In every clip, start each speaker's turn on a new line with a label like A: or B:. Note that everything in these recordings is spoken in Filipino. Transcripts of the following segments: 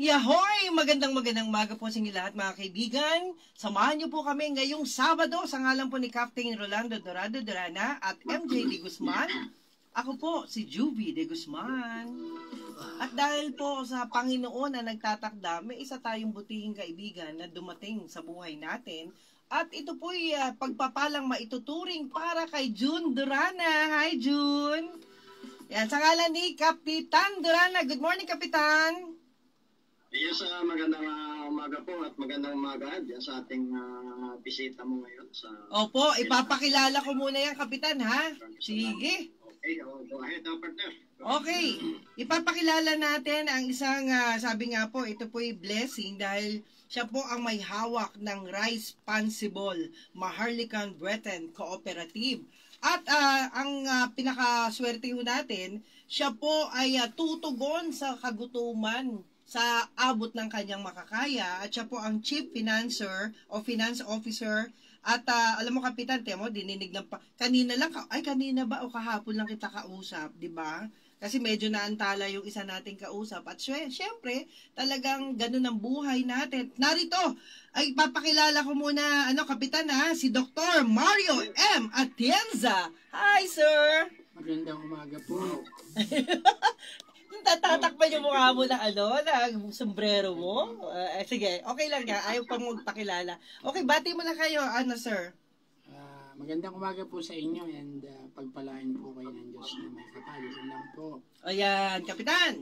A: Yahoy! Magandang umaga po sa inyo lahat mga kaibigan. Samahan niyo po kami ngayong Sabado sa ngalan po ni Captain Rolando Dorado Durana at MJ De Guzman. Ako po si Juvie De Guzman. At dahil po sa Panginoon na nagtatakda, may isa tayong butihing kaibigan na dumating sa buhay natin. At ito po'y pagpapalang maituturing para kay June Durana. Hi June! Yan, sa ngalan ni Kapitan Durana. Good morning, Kapitan!
B: Yes, magandang umaga po at magandang umaga dyan sa ating bisita mo ngayon.
A: Opo, ipapakilala ko muna yan, Kapitan, ha? Sige.
B: Okay, go ahead, partner.
A: Okay, ipapakilala natin ang isang, sabi nga po, ito po'y blessing dahil siya po ang may hawak ng Responsible Maharlikan Breton Cooperative. At ang pinakaswerte ho natin, siya po ay tutugon sa kagutuman sa abot ng kanyang makakaya at siya po ang Chief Financer o Finance Officer at alam mo Kapitan, temo, dininig ng kanina lang, kanina ba o kahapon lang kita kausap, di ba? Kasi medyo naantala yung isa nating kausap at syempre talagang ganun ang buhay natin. Narito, ay papakilala ko muna, Kapitan si Dr. Mario M. Atienza. Hi, sir!
C: Magandang umaga po.
A: Tatatakpan yung mukha mo na ng sombrero mo. Sige, okay lang nga. Ayaw pa mo magpakilala. Okay, bati mo na kayo, sir.
C: Magandang umaga po sa inyo and pagpalain po kayo ng Diyos na may kapal. Yun lang po.
A: Ayan, Kapitan.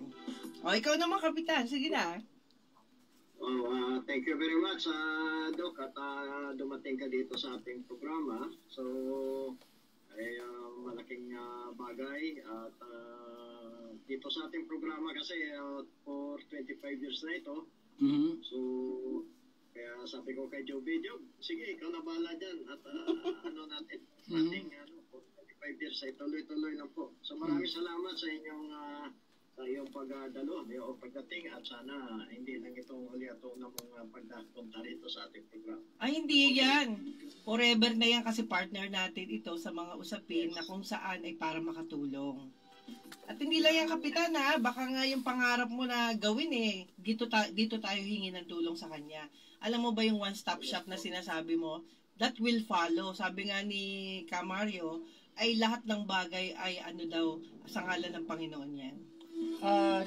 A: O, ikaw naman, Kapitan. Sige na.
B: Thank you very much, Doc, at dumating ka dito sa ating programa. So, ay malaking bagay at dito sa ating programa kasi for 25 years na ito.
C: Mm-hmm.
B: So, kaya sabi ko kay Joe, sige, ikaw na bahala dyan. At natin, ating for 25 years ay tuloy-tuloy lang po. So, maraming salamat sa iyong pagdalo o pagdating at sana hindi lang itong uli at na mong pagdapunta rito sa ating programa.
A: Ay, hindi yan. Forever na yan kasi partner natin ito sa mga usapin na kung saan ay para makatulong. At hindi lang yan, Kapitan, baka nga yung pangarap mo na gawin dito tayo hingi ng tulong sa kanya. Alam mo ba yung one-stop shop na sinasabi mo? That will follow. Sabi nga ni Camario, ay lahat ng bagay ay sa ngalan ng Panginoon yan.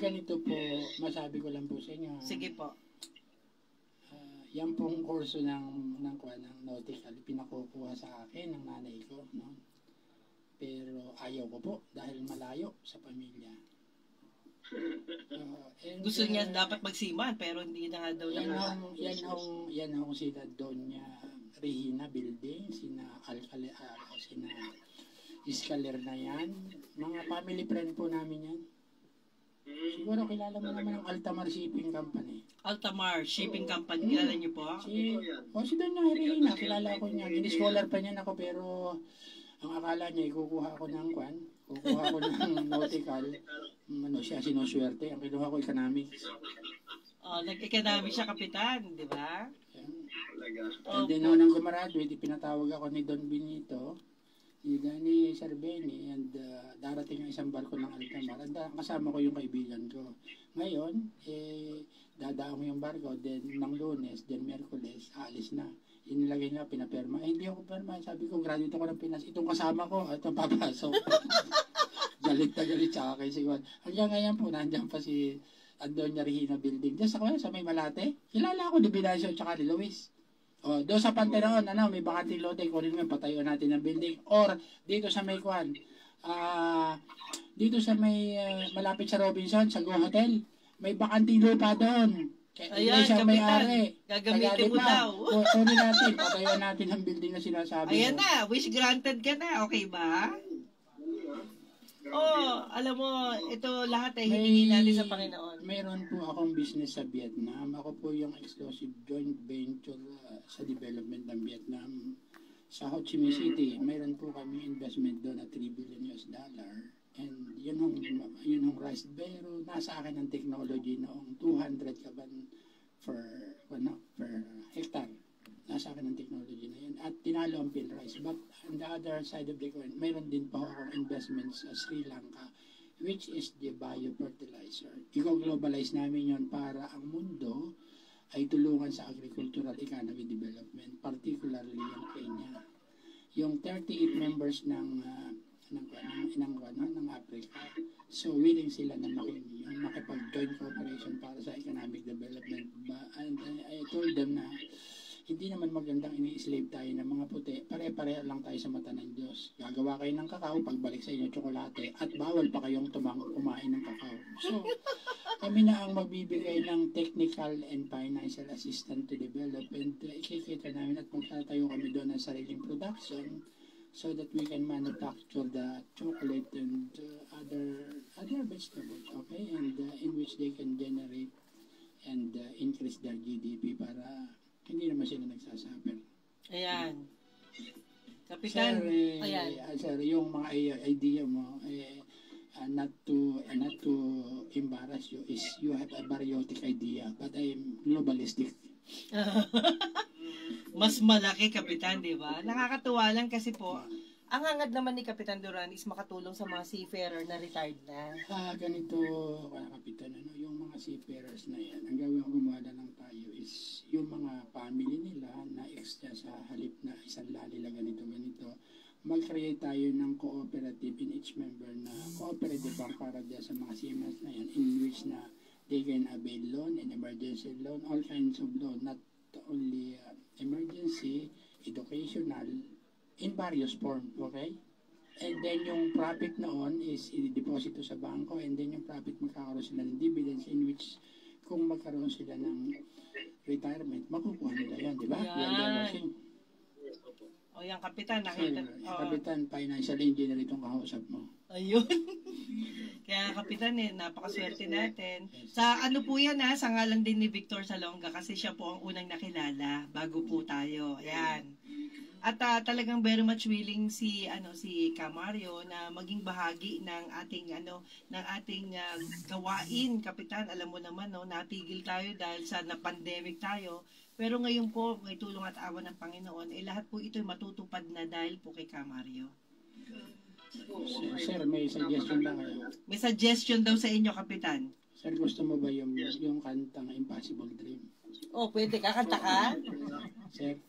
C: Ganito po, masabi ko lang po sa inyo.
A: Sige po.
C: Yan pong kurso ng nautical, pinakukuha sa akin ng nanay ko, no? Pero ayaw ko po dahil malayo sa pamilya.
A: Gusto niya dapat magsiman pero hindi na nga daw
C: yan ang sila Doña Regina Building, sina Iskaler na yan. Mga family friend po namin yan. Siguro kilala mo naman ang Altamar Shipping Company.
A: Altamar Shipping Company, kilala niyo po?
C: Si Doña Regina, kilala ko niya. Gini-scholar pa niya ako pero ang akala niya, kukuha ako ng nautical. Siya sinuswerte. Ang kinuha ko, economics.
A: Nag-economics siya, Kapitan, di ba?
C: And then, nang gumaradway, pinatawag ako ni Don Benito, ni Sir Benny, and darating ang isang barko ng Altamar. And kasama ko yung kaibigan ko. Ngayon, dadaan ko yung barko, then ng Lunes, then Merkules, alis na. Inilagay niya, pinaperma. Hindi ako perma. Sabi ko, graduate ako ng Pinas. Itong kasama ko, itong papasok. Galit na galit sa akin. Hanggang ngayon po, nandiyan pa si Doña Regina Building. Diyan sa may Malate. Kilala ako ni Binacio at saka ni Luis. Doon sa Panteron, may bakanting lote. Kunin mo, patayon natin ng building. Or, dito sa may dito sa may malapit sa Robinson, sa Go Hotel. May bakanting lupa doon.
A: Ayan, Kapitan, gagamitin mo daw.
C: Kunin natin, patayon natin ang building na sinasabi.
A: Ayan na, wish granted ka na, okay ba? Alam mo, ito lahat ay hiningi natin sa Panginoon.
C: Mayroon po akong business sa Vietnam. Ako po yung exclusive joint venture sa development ng Vietnam. Sa Ho Chi Minh City, mayroon po kami investment doon na $3 billion. And yun yung rice. Pero nasa akin ang technology noong 200 kaban per hectare. Nasa akin ang technology na yun. At tinalo ang Philrice. But on the other side of the coin, mayroon din po akong investments sa Sri Lanka, which is the biofertilizer. I-globalize namin yun para ang mundo ay tulungan sa agricultural economy development, particularly yung Kenya. Yung 38 members ng Africa, so willing sila na makipag-joint cooperation para sa economic development. And I told them na hindi naman magandang ini-slave tayo ng mga puti, pare-pareho lang tayo sa mata ng Diyos. Gagawa kayo ng kakao, pagbalik sa inyo tsokolate, at bawal pa kayong kumain ng kakao. So, kami na ang magbibigay ng technical and financial assistance to develop, and ikikita namin at magtatayo kami doon ng sariling production so that we can manufacture the chocolate and other vegetables, okay? And in which they can generate and increase their GDP para hindi naman sila nagsasuffer.
A: Ayan. Kapitan,
C: ayan. Sir, yung mga idea mo, not to embarrass you, is you have a patriotic idea, but I'm globalistic.
A: Mas malaki, Kapitan, di ba? Nakakatuwa lang kasi po, ang hangad naman ni Kapitan Duran is makatulong sa mga seafarer na retired na.
C: Ganito, Kapitan, yung mga seafarers na yan, ang gawin gumawa lang tayo is yung mga family nila na extra sa halip na isang lalila ganito, mag-create tayo ng cooperative in each member na cooperative bank para dyan sa mga seamen na yan, in which na they can avail loan and emergency loan, all kinds of loan, not only emergency, educational, in various form, okay? And then yung profit noon is i-deposito sa bangko, and then yung profit magkakaroon sila ng dividends, in which kung magkaroon sila ng retirement, makukuha nila yan, di ba?
A: Yan. O yan, Kapitan, nakita.
C: Kapitan, financial engineer itong kausap mo.
A: Ayun. Kaya Kapitan, napakaswerte natin. Sa ano po yan sa ngalan din ni Victor Salonga, kasi siya po ang unang nakilala bago po tayo. Ayan. At talagang very much willing si Camario na maging bahagi ng ating gawain, Kapitan. Alam mo naman natigil tayo dahil sa na-pandemic tayo. Pero ngayon po, may tulong at awa ng Panginoon, lahat po ito matutupad na dahil po kay Camario.
C: Sir, may suggestion lang kayo.
A: May suggestion daw sa inyo, Kapitan.
C: Sir, gusto mo ba yung kantang Impossible Dream?
A: Pwede kakanta ka?
C: Sir?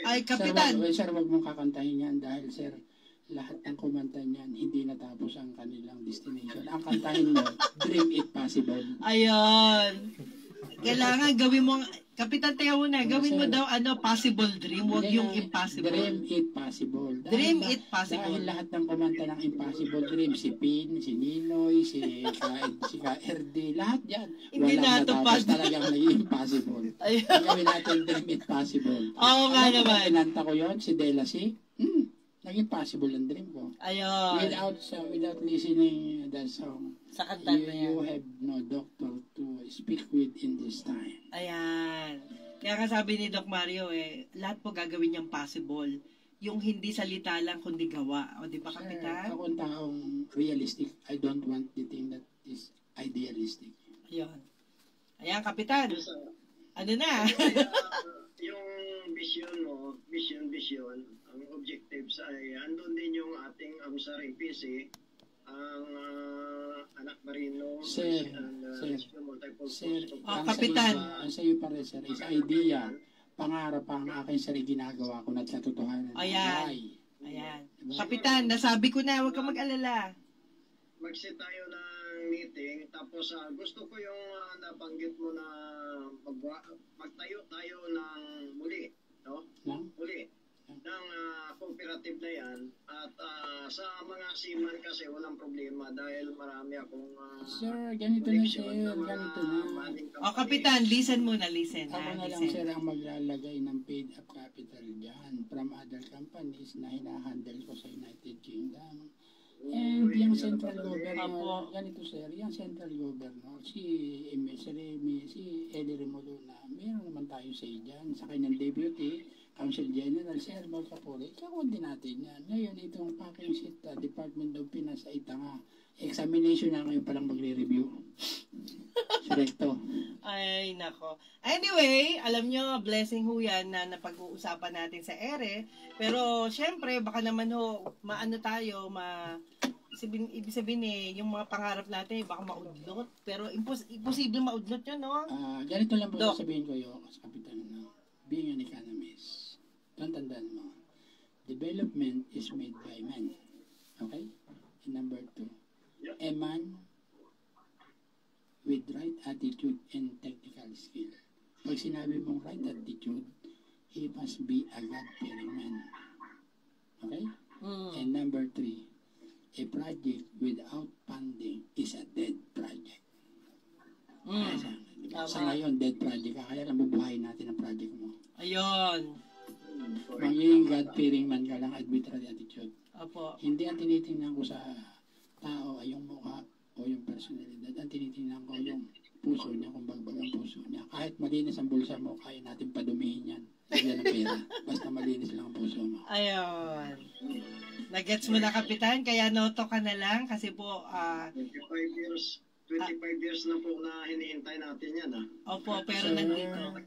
A: Ay, Kapitan.
C: Sir, wag mong kakantahin yan dahil, sir, lahat ng kumanta niyan, hindi natapos ang kanilang destination. Ang kantahin mo, Dream It Possible.
A: Ayun. Kailangan gawin mo, Kapitan, tingnan mo na, gawin mo daw possible dream, huwag yung impossible.
C: Dream It Possible.
A: Dream It Possible.
C: Dahil lahat ng kumanta ng Impossible Dream, si Pin, si Ninoy, si KRD, lahat yan.
A: Hindi natupad.
C: Talagang naging impossible. Gawin natin Dream It Possible.
A: Oo nga naman.
C: Kinanta ko yun, si Dela C. Naging possible ang dream ko.
A: Ayun.
C: Without listening that song,
A: sa kanta na yan.
C: You have no doctor to speak with in this time.
A: Ayan. Kaya sabi ni Doc Mario, lahat po gagawin niyang possible. Yung hindi salita lang, kundi gawa. O, di ba, Kapitan?
C: Sir, akong taong realistic. I don't want the thing that is idealistic.
A: Ayun. Ayan, Kapitan. Ano na?
B: Yung vision mo, vision, ang objectives ay andun din yung ating amsaring PC, ang anak marino,
A: Kapitan.
C: Ang sa'yo pare, sir, is idea, pangarap ang akin sarili ginagawa ko na sa totohanan.
A: Ayan. Kapitan, nasabi ko na, huwag kang mag-alala.
B: Mag-set tayo ng meeting, tapos gusto ko yung nabanggit mo na magtayo tayo ng muli, no? Muli. Ng cooperative na yan, at sa mga seaman kasi walang problema dahil marami akong
C: sir, ganito na sir, ganito na.
A: Kapitan, listen muna, listen.
C: Ako na lang sir ang maglalagay ng paid up capital dyan from other companies na hinahandle ko sa United Kingdom. And yung yung central governor,
A: Apo.
C: ganito sir, yung central governor, si Eli Remolona, meron naman tayo sa dyan, sa kanyang deputy, Council General, si Hermal Capole, kakundi natin yan. Ngayon, itong packing sheet, Department of Finance ay tanga. Examination na ngayon palang magre-review. Direkto.
A: Ay, nako. Anyway, alam nyo, blessing ho yan na napag-uusapan natin sa ere. Pero, syempre, baka naman ho, maano tayo, ibig sabihin yung mga pangarap natin, baka maudlot. Pero, imposible maudlot yun, no?
C: Ganito lang po
A: Doc.
C: sabihin ko yung kapitan na being an economist. Tandaan mo, development is made by man. Okay? And number 2, a man with right attitude and technical skill. Pag sinabi mong right attitude, he must be a God-fearing man. Okay? And number 3, a project without funding is a dead project. Sa ngayon, dead project ka, kaya nabubuhay natin ang project mo.
A: Ayun.
C: Magiging God-fearing man ka lang at with right attitude.
A: Opo.
C: Hindi ang tinitingnan ko sa tao ay yung mukha o yung personalidad. Ang tinitingnan ko yung puso niya, kung bagbag ang puso niya. Kahit malinis ang bulsa mo, kaya natin padumihin yan. Lagyan ng pera. Basta malinis lang ang puso mo.
A: Ayun. Nagets mo na, Kapitan, kaya noto ka na lang kasi po,
B: 25 years na po na hinihintay natin yan,
A: Opo, pero nandito.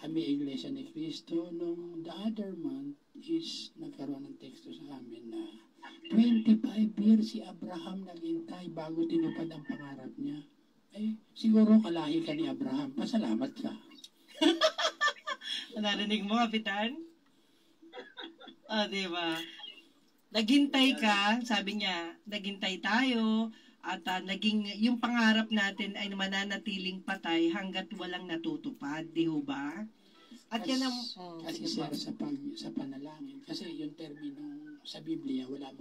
C: Kami Iglesia ni Cristo, nung the other month is nagkaroon ng teksto sa amin na 25 years si Abraham naghintay bago tinupad ang pangarap niya. Eh, siguro kalahi ka ni Abraham. Pasalamat ka.
A: Narinig mo, Kapitan? Diba? Naghintay ka, sabi niya, naghintay tayo, at yung pangarap natin ay mananatiling patay hanggat walang natutupad, di ho ba? At yan ang...
C: Kasi sir, sa panalangin, kasi yung termino sa Biblia, wala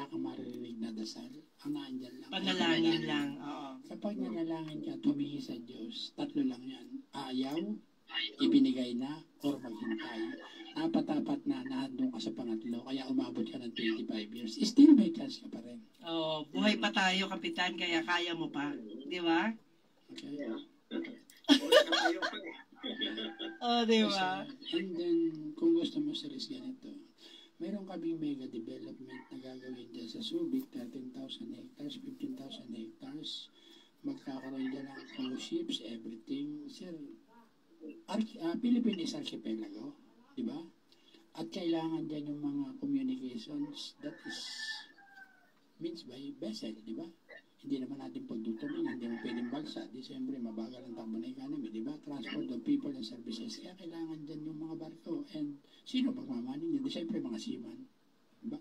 C: kang maririnig na dasal. Ang naandyan lang.
A: Panalangin lang, oo.
C: Kapag nanalangin ka, tumingi sa Diyos, 3 lang yan. Ayaw, ibinigay na, or maghintay. Apat-apat na nahandong ka sa pangatlo, kaya umabot ka ng 25 years. Still may chance ka pa rin.
A: Oh, buhay pa tayo, Kapitan, kaya kaya mo pa. Di ba?
C: Okay?
A: Di ba?
C: And then, kung gusto mo sir is ganito, mayroon kaming mega development na gagawin dyan sa Subic, 13,000 hectares, 15,000 hectares. Magkakaroon dyan ng cruise ships, everything. Sir, Philippines is archipelago, di ba? At kailangan dyan yung mga communications that is means by vessel, di ba? Hindi naman natin pagdutumin, hindi naman pwedeng bagsa. Di siyempre, mabagal ang takbo ng economy, di ba? Transport of people and services. Kaya kailangan dyan yung mga barko. And sino magmamaning nyo? Di siyempre, mga seaman. Di ba?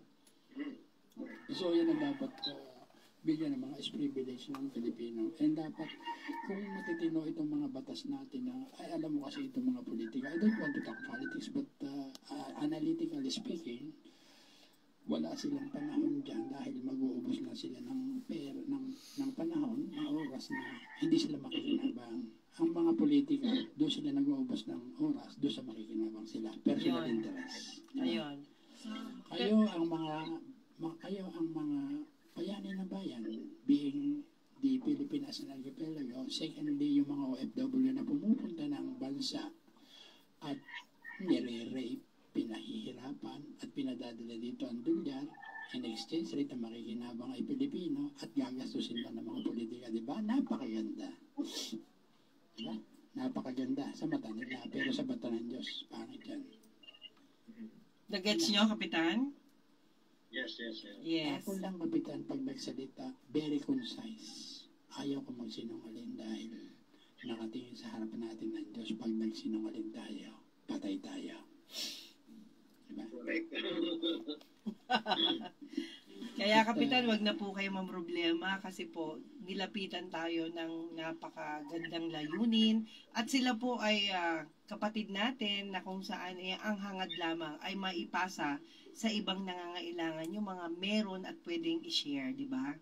C: So, yan ang dapat bigyan ng mga privilege ng Pilipino. And dapat, kung matitino itong mga batas natin na, ay alam mo kasi itong mga politika, I don't want to talk politics, but analytically speaking, wala silang panahon dyan dahil mag-uubos na sila ng panahon, ng oras na hindi sila makikinabang. Ang mga politika, doon sila nag-uubos ng oras, doon sa makikinabang sila. Personal interest.
A: Ayun.
C: Kayo ang mga bayani ng bayan, being the Philippines and Archipelago, secondly, yung mga OFW na pumupunta ng bansa at nire-rape, pinahihirapan at pinadadala dito ang dolyar, in exchange rate ang makikinabang ay Pilipino at gagastusin lang ng mga politika, di ba? Napakaganda. Diba? Napakaganda sa mata nila, pero sa mata ng Diyos, pangit yan.
A: Nagets nyo, Kapitan?
B: Yes.
A: Yes.
C: Ako lang, Kapitan, pag nagsalita, very concise. Ayaw ko magsinungaling dahil nakatingin sa harapan natin ng Diyos. Pag nagsinungaling tayo, patay tayo. Diba?
A: Kaya, Kapitan, wag na po kayo mamroblema kasi po nilapitan tayo ng napakagandang layunin at sila po ay kapatid natin na kung saan ang hangad lamang ay maipasa sa ibang nangangailangan yung mga meron at pwedeng i-share, di ba?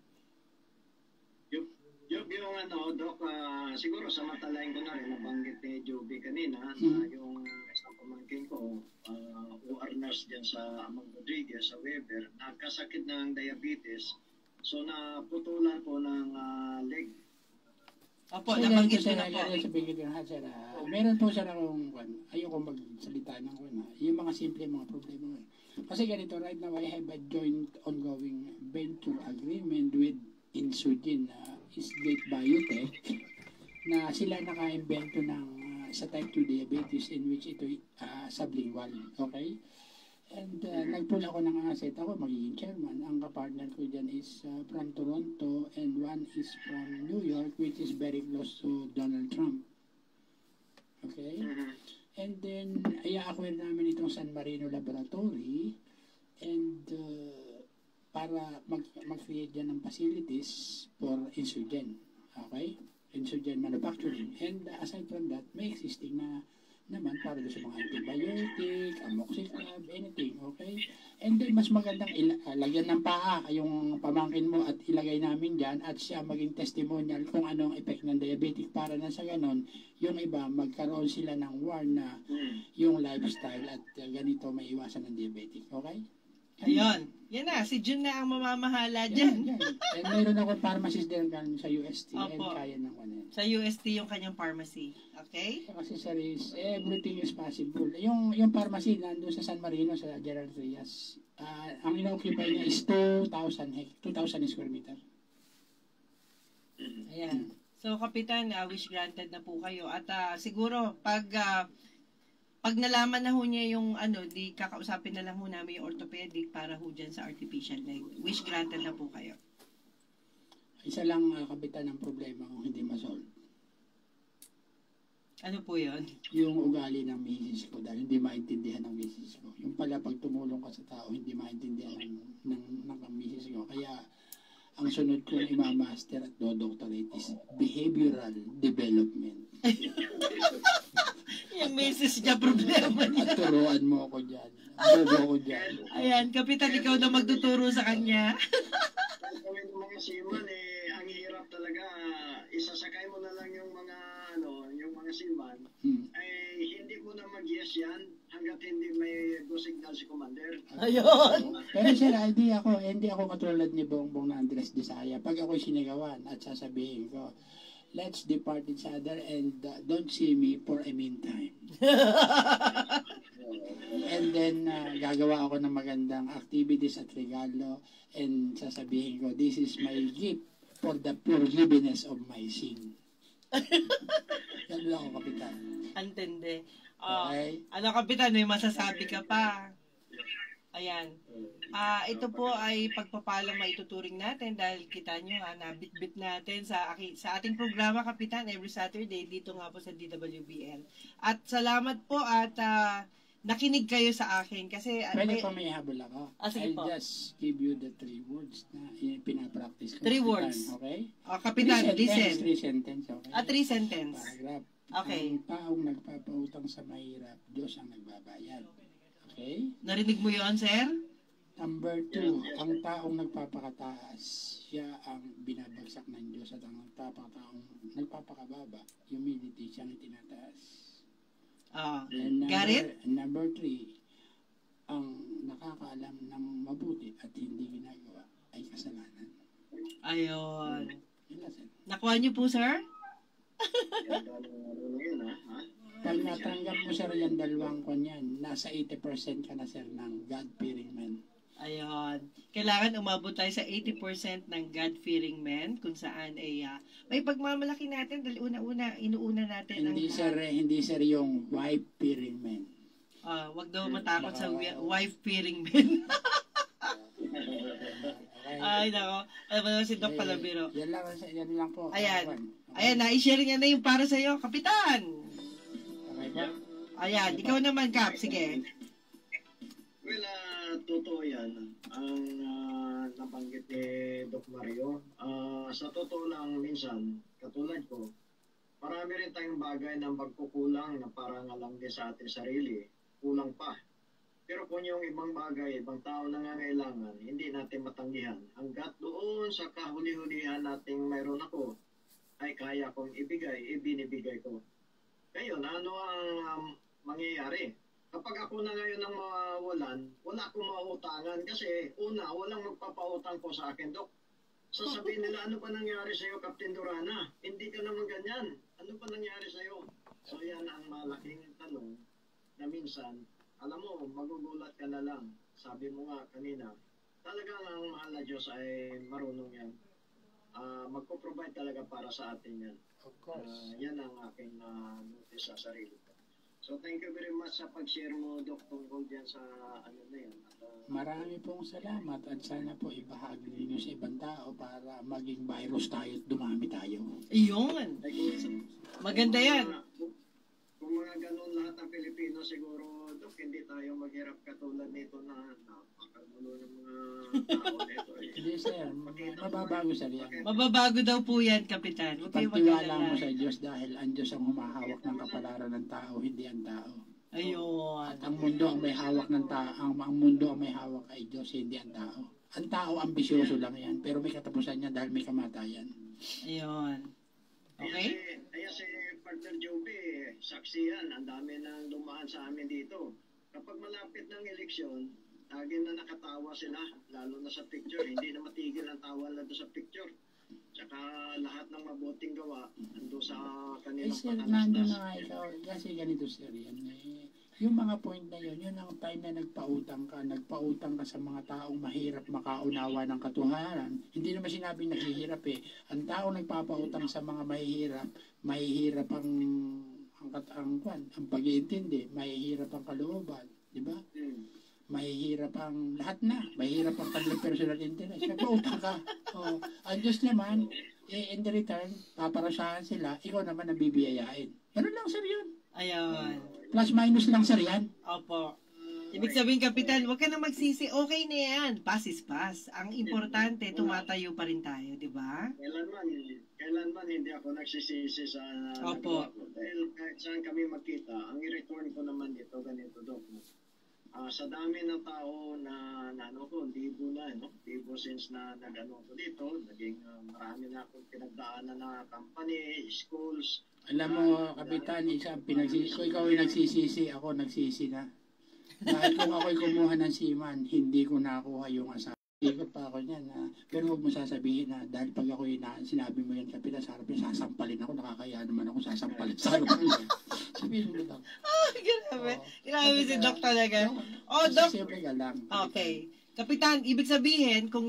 B: Yung Doc, siguro sa matalain ko na rin, nabanggit ni Joby kanina, na yung isang pamangkin ko, OR nurse dyan sa Amang Rodriguez, sa Weber, nagkasakit ng diabetes. So, naputulan po ng leg.
A: Opo,
C: So,
A: nabanggit ko
C: sir,
A: na po.
C: sabihin ko na, sir, meron po sir akong, ayoko magsalita ng yung mga simple mga problema. Kasi ganito, right now, I have a joint ongoing venture agreement with Insugen, Isgate Biotech, na sila naka-invento ng sa type 2 diabetes in which ito sublingual. Okay? And nag-pull ako ng asset. Ako magiging chairman. Ang kapartner ko dyan is from Toronto and one is from New York, which is very close to Donald Trump. Okay? And then, i-acquire namin itong San Marino Laboratory and para mag-create dyan ng facilities for Insugen. Okay? Insugen manufacturing. And aside from that, may existing na naman para doon sa mga antibiotic, amoxicillin, anything, okay? And then, mas magandang lagyan ng paa yung pamangkin mo at ilagay namin dyan at siya maging testimonial kung anong effect ng diabetic para na sa ganon, yung iba magkaroon sila ng warn na yung lifestyle at ganito may iwasan ng diabetic, okay?
A: Ayun. Yan na, si Jun na ang mamamahala dyan.
C: Yan. And mayroon ako pharmacist din sa UST and
A: Opo.
C: kaya ng ano.
A: Sa UST yung kanyang pharmacy. Okay?
C: Kasi sir is everything is possible. Yung pharmacy nandun sa San Marino sa Gerald Reyes. Ang ino-occupy niya is 2,000 square meter.
A: Ayan. So, Kapitan, wish granted na po kayo. At siguro, pag nalaman na ho niya yung di kakausapin na lang ho namin yung orthopedic para ho dyan sa artificial leg. Wish granted na po kayo.
C: Isa lang, Kapitan, ang problema kung hindi masolve.
A: Ano po yun?
C: Yung ugali ng misis ko dahil hindi maintindihan ng misis ko. Yung pala pag tumulong ka sa tao, hindi maintindihan ng misis ko. Kaya, ang sunod kong imamaster at do-doctorate is behavioral development.
A: Yung message niya, problema niya.
C: At turuan mo ako dyan. Bobo ako dyan.
A: Ayan, Kapitan, ikaw na magtuturo sa kanya.
B: Gawin ng mga seaman, ang hirap talaga. Isasakay mo na lang yung mga seaman. Hindi mo na mag-yes yan hanggat hindi may go signal si Commander.
A: Ayun.
C: Pero sir, hindi ako katulad ni Bongbong na Andres Desaya. Pag ako'y sinigawan at sasabihin ko, let's depart each other and don't see me for a meantime. And then, gagawa ako ng magandang activities at regalo and sasabihin ko, this is my gift for the forgiveness of my sin. Yan lang ako, Kapitan.
A: Antende.
C: Okay.
A: Ano, Kapitan, may masasabi ka pa? Ayan. Ito po ay pagpapalang maituturing natin dahil kita nyo nabitbit natin sa ating programa, Kapitan, every Saturday dito nga po sa DWBL. At salamat po at nakinig kayo sa akin kasi
C: Pwede pa may habol ako.
A: sige po.
C: I'll just give you the 3 words na pinapractice ko.
A: 3 words.
C: Okay?
A: Kapitan, listen.
C: 3 sentence, okay?
A: 3 sentence.
C: Paragraph.
A: Okay.
C: Ang taong nagpapautang sa mahirap, Diyos ang nagbabayad. Okay?
A: Narinig mo yon, sir?
C: Number 2, ang taong nagpapakataas, siya ang binabagsak ng Diyos at ang nagpapakababa, humility, siyang itinataas. And
A: Got it?
C: Number 3, ang nakakaalam ng mabuti at hindi ginagawa ay kasalanan.
A: Ayun.
C: Yun lang, sir.
A: Nakuha niyo po, sir?
C: Pag natanggap mo, sir, yung dalawang kwan yan, nasa 80% ka na, sir, ng God-fearing man.
A: Ayun. Kailangan umabot tayo sa 80% ng God-fearing men kung saan ay may pagmamalaki natin dahil inuuna natin
C: Hindi, sir, yung wife-fearing man.
A: Wag daw matakot sa wife-fearing men. Ay, nako. Alam mo naman si Doc Palabiro.
C: Yan lang po.
A: Ayan. Ayan, na-share niya na yung para sa'yo, Kapitan.
C: Okay ba?
A: Ayan, ikaw naman, Kap. Sige.
B: Well, totoo yan. Ang nabanggit ni Doc Mario. Sa totoo lang, minsan, katulad ko, marami rin tayong bagay na magkukulang na parang alam din sa ating sarili. Kulang pa. Pero kung yung ibang bagay, ibang tao nangangailangan, hindi natin matanggihan. Hanggat doon sa kahuli-hulihan nating mayroon ako, ay kaya kong ibinibigay ko. Ngayon, ano ang mangyayari? Kapag ako na ngayon ang mawalan, wala akong mautangan kasi una, walang magpapautang po sa akin, Dok. sasabihin nila, ano pa nangyari sa'yo, Captain Durana? Hindi ka naman ganyan. Ano pa nangyari sa'yo? So yan ang malaking tanong na minsan, alam mo, magugulat ka na lang. Sabi mo nga kanina, talagang ang mahal na Diyos ay marunong yan. Magpo-provide talaga para sa atin yan.
C: Of course.
B: Yan ang aking notice sa sarili ko. So thank you very much sa pag-share mo, Doc, tungkol dyan sa ano na yan.
C: Marami pong salamat at sana po ibahagi ninyo sa ibang tao para maging virus tayo at dumami tayo.
A: Iyon. Maganda yan.
B: Kung mga ganun lahat ng Pilipino, siguro, Dok, hindi tayo maghirap katulad nito na napakagulo ng mga tao nito.
C: Hindi sir, mababago sir yan.
A: Mababago daw po yan, Kapitan. Huwag kayong
C: Pagtiwala mo
A: mag-alala.
C: sa Diyos dahil ang Diyos ang humahawak ng kapalaran ng tao, hindi ang tao.
A: Ayun.
C: At ang mundo ang may hawak ng tao, ang mundo ang may hawak ay Diyos, hindi ang tao. Ang tao ambisyoso lang yan, pero may katapusan niya dahil may kamatayan.
A: Ayun. Okay?
B: Kaya si Partner Joby, saksi yan. Ang dami nang dumaan sa amin dito. Kapag malapit ng eleksyon, lagi na nakatawa sila, lalo na sa picture. Hindi na matigil ang tawa na doon sa picture. Tsaka lahat ng mabuting gawa, nandun sa
C: Eh
B: kanilang
C: sir, nandun na nga ikaw, kasi ganito sir yan. Yung mga point na yun, yun ang time na nagpautang ka sa mga taong mahirap makaunawa ng katotohanan. Hindi naman sinabing naghihirap eh. Ang tao nagpapautang sa mga mahihirap ang pag-iintindi, mahihirap ang kalooban, di ba? Mahihirap ang lahat na, mahihirap ang kanilang personal interest. Nagpautang ka. Oh, ang Diyos naman, in the return, paparasahan sila, ikaw naman ang bibiyayain. Ganun lang sir yun.
A: Ayun.
C: Plus minus lang sir yan.
A: Opo. Ibig sabihin, Kapitan, huwag ka na magsisi. Okay na yan. Pass is pass. Ang importante, tumatayo pa rin tayo, di ba?
B: Kailanman hindi ako nagsisisi sa
A: Opo.
B: nagawa ko. Dahil kahit saan kami magkita, ang i-return ko naman dito, ganito, Dok. Sa dami ng tao na ano ko, libo na, no? Libo since na nag-ano ko dito, naging marami na akong pinagdaanan na company, schools.
C: Alam mo, Kapitan, kung ikaw ay nagsisisi, ako nagsisi na. Dahil kung ako'y kumuha ng seaman, hindi ko nakuha yung asawa. Ikot pa ako niyan. Pero huwag mo sasabihin na dahil pag ako'y sinabi mo yan, Kapitan, sa harap niya, sasampalin ako, nakakaya naman ako sasampalin sa harap niya. Sabihin mo lang.
A: Grabe. Grabe si Doc talaga. Oh, Doc.
C: Siyempre ka lang.
A: Okay. Kapitan, ibig sabihin, kung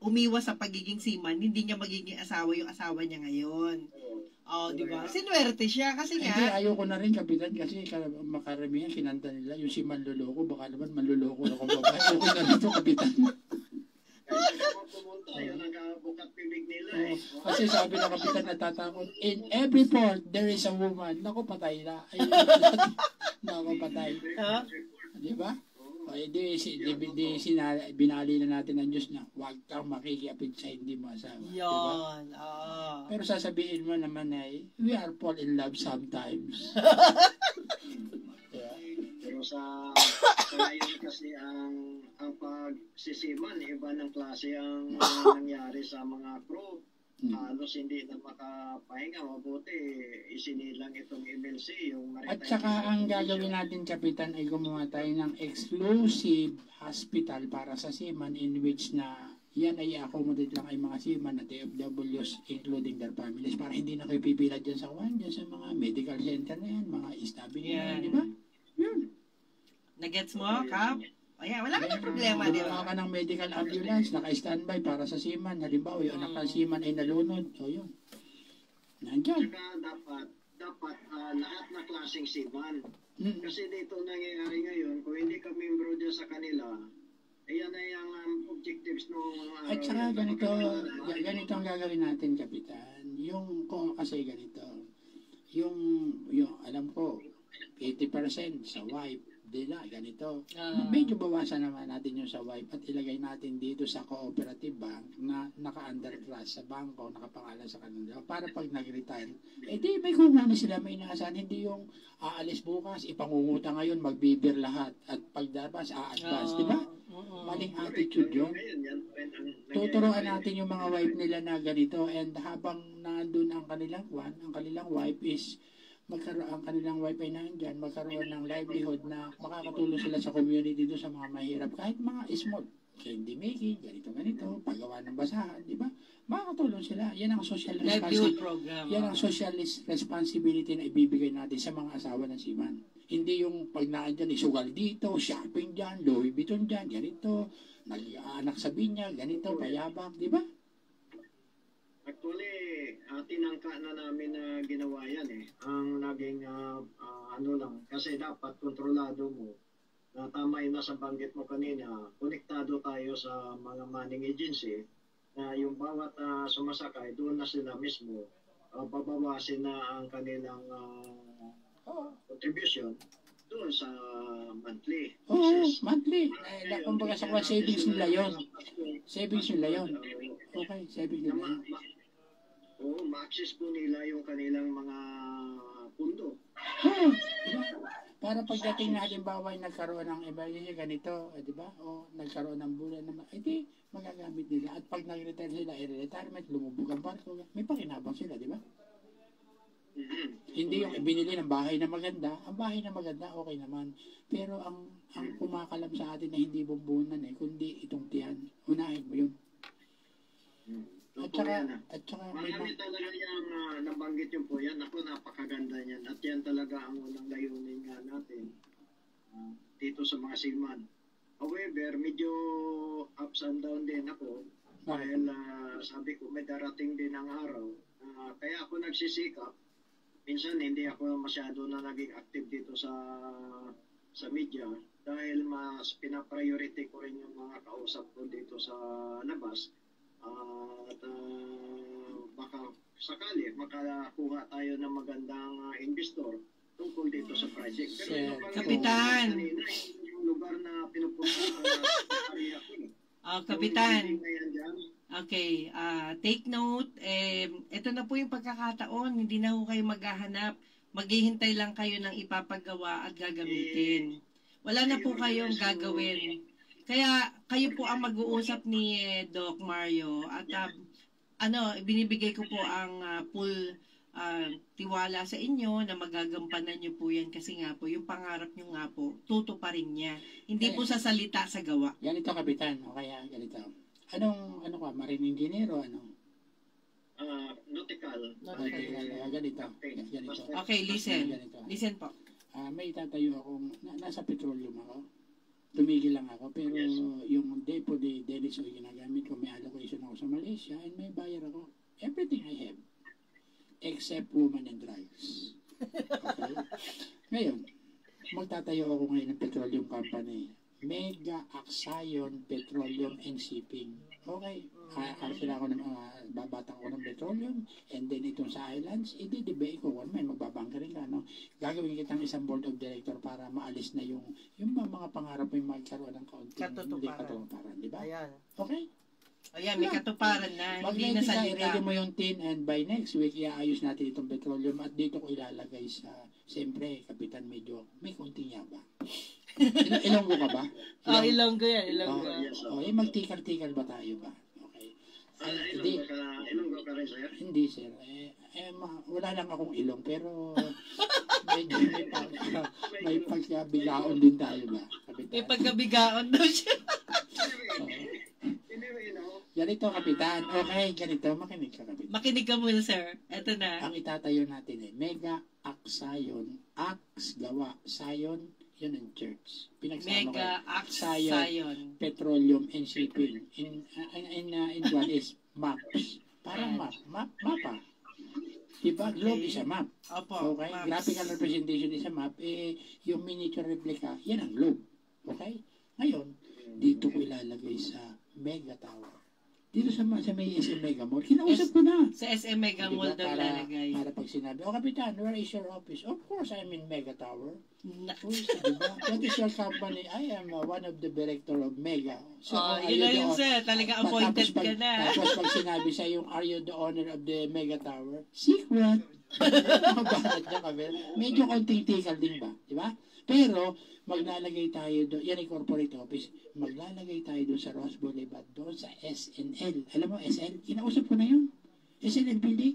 A: umiwas sa pagiging seaman, hindi niya magiging asawa yung asawa niya ngayon. Oh, di ba? Sinuwerte siya kasi
C: Hindi,
A: nga.
C: ayoko na rin, Kapitan, kasi makaramihan, kinanta nila, yung si manluloko, baka naman manluloko ako babae. Okay na rito, Kapitan.
B: Pumunta, yun nagbukat bibig nila eh.
C: Kasi sabi ng Kapitan, natatakot, in every port, there is a woman. Naku, patay na. Ay, naku, patay.
A: Ha?
C: Di ba? O, binali na natin ng Diyos na huwag kang makikiapid sa hindi mo asawa. Diba?
A: Yun. Oo.
C: Pero sasabihin mo naman ay, we are fall in love sometimes. Diba?
B: Pero sa ngayon kasi ang pagsisiman, iba ng klase ang nangyari sa mga crew. Halos hindi na makapahinga, mabuti isinilang itong MLC, yung
C: At
B: Maritime
C: saka ang
B: Commission.
C: gagawin natin, Kapitan, ay gumawa tayo ng exclusive hospital para sa seaman in which na yan ay accommodate lang ay mga seaman at OFWs including their families para hindi na kayo pipila dyan sa mga medical center na yan, mga establishment na yan, di ba? Yun.
A: Nagets mo, Kap? Ayan, wala ka na problema, di
C: Gumawa
A: ba?
C: ka ng medical ambulance, naka-standby para sa seaman. Halimbawa, yung anak ng seaman ay nalunod. O yun. Nandyan.
B: Saka dapat lahat na klaseng seaman.
C: Mm.
B: Kasi dito nangyayari ngayon, kung hindi ka membro dyan sa kanila, ayan ay ang objectives ng
C: At saka ganito ang gagawin natin, Kapitan. Yung, kung kasi ganito, yung alam ko, 80% sa wife, nila, ganito. Medyo bawasan naman natin yung sa wife at ilagay natin dito sa cooperative bank na naka-under trust sa bangko, nakapangalan sa kanila. Para pag nag-retire, di may kukunin sila, may inaasahan. Hindi yung aalis bukas, ipangunguta ngayon, magbibir lahat. At pagdabas, a-advance, di ba? Maling attitude yun. Tuturuan natin yung mga wife nila na ganito and habang nandun ang kanilang wife is ang kanilang wife ay nandyan, magkaroon ng livelihood na makakatulong sila sa community doon sa mga mahirap. Kahit mga small candy making, ganito, paggawa ng basahan, di ba? Makakatulong sila. Yan ang social
A: Livelihood
C: responsibility.
A: program.
C: Yan ang social responsibility na ibibigay natin sa mga asawa ng seaman. Hindi yung pag naandyan, isugal dito, shopping dyan, Louis Vuitton dyan, ganito, nag-aanak sa binya, ganito, payabak, di ba?
B: Actually, tinangka na namin na ginawa yan eh. Ang naging ano lang, kasi dapat kontrolado mo. Tama yun na sa banggit mo kanina, konektado tayo sa mga manning agency na yung bawat sumasakay, doon na sila mismo babawasin na ang kanilang contribution doon sa monthly.
C: Oo, monthly. Kumbaga sa savings nila yon. Savings nila yon. Okay, savings nila yun.
B: Oo, ma-access po nila yung kanilang mga pundo.
C: Oo, diba? Para pagdating na halimbawa nagkaroon ng emergency ganito, di ba? O nagkaroon ng bulan naman, edi magagamit nila. At pag nag-retire sila, retirement, lumubog ang barko, may pakinabang sila, di ba? Hindi yung binili ng bahay na maganda, ang bahay na maganda, okay naman. Pero ang kumakalam sa atin na hindi bumbunan kundi itong tiyan. Unahin mo yun. At saka
B: marami talaga yung nabanggit yung po yan. Ako, napakaganda yan. At yan talaga ang unang layunin nga natin dito sa mga seaman. However, medyo ups and down din ako. Dahil sabi ko, may darating din ang araw. Kaya ako nagsisikap. Minsan hindi ako masyado na naging active dito sa media. Dahil mas pinapriority ko rin yung mga kausap ko dito sa labas. At baka sakali makakuha tayo ng magandang investor tungkol dito sa project. Pero
A: Kapitan,
B: yung lugar na pinupunta area ko.
A: Kapitan. Okay, take note. Ito na po yung pagkakataon. Hindi na ho kayo maghahanap. Maghihintay lang kayo ng ipapagawa at gagamitin. Wala na po kayong gagawin. Kaya kayo po ang mag-uusap ni Doc Mario at binibigay ko po ang full tiwala sa inyo na magagampanan nyo po yan kasi nga po yung pangarap nyo nga po tutuparin niya. Hindi po sa salita, sa gawa.
C: Ganito, Kapitan. O kaya ganito. Ano ka? Marine engineer o ano?
B: Nautical.
C: Ganito.
A: Okay, listen. Listen po.
C: May itatayo akong, nasa petroleum ako. Tumigil lang ako, pero yung depo de Dennis o ginagamit ko, may allocation ako sa Malaysia and may bayar ako. Everything I have. Except woman and drugs. Okay? Ngayon, magtatayo ako ngayon ng petroleum company. Mega Axion Petroleum and Shipping. Okay. Sila ako ng babatang ko ng petroleum and then itong sa islands, i-debate ko kung may magbabangkering ka, no? Gagawin kitang isang board of director para maalis na yung mga pangarap mo yung magkaroon ng katuparan. Di ba?
A: Ayan.
C: Okay?
A: Ayan, may katuparan na. Hindi na salita.
C: Ready mo yung tin and by next week, iaayos natin itong petroleum at dito ko ilalagay sa, siyempre, Kapitan, medyo may konting yabang. Ilonggo ka ba?
A: Ilonggo yan, Ilonggo.
C: Magtikal-tikal ba tayo ba? Okay.
B: Ilonggo ka rin, sir?
C: Hindi, sir. Wala lang akong ilong, pero medyo may pagkabigaon din tayo ba? Kapitan?
A: May pagkabigaon daw siya.
C: Ganito, Kapitan. Okay, ganito. Makinig ka, Kapitan.
A: Makinig ka muna, sir. Eto na.
C: Ang itatayo natin Mega Axion. Ax, gawa. Sion, yun ang church. Pinagsama
A: Mega Axion.
C: Petroleum and Shipping. In one is maps. Parang mapa. Diba? Globe is a map.
A: Opo.
C: Okay?
A: Maps.
C: Graphical representation is a map. Yung miniature replica, yan ang globe. Okay? Ngayon, dito ko ilalagay sa Mega Tower. Dito sa may SM Mega Mall. Kinausap ko na.
A: Sa SM Mega Mall daw lalagay.
C: Para pag sinabi, Kapitan, where is your office? Of course, I'm in Mega Tower. Diba? What is your company? I am one of the director of Mega. So,
A: yun na yun, sir. Talaga appointed ka na.
C: Tapos pag sinabi sa yung, are you the owner of the Mega Tower? Secret. Mabanat niya kami. Medyo konting tikal din ba? Diba? Pero, maglalagay tayo doon, yan yung corporate office, maglalagay tayo doon sa Ross Boulevard, doon sa SNL. Alam mo, SL? Kinausap ko na yun. SNL building.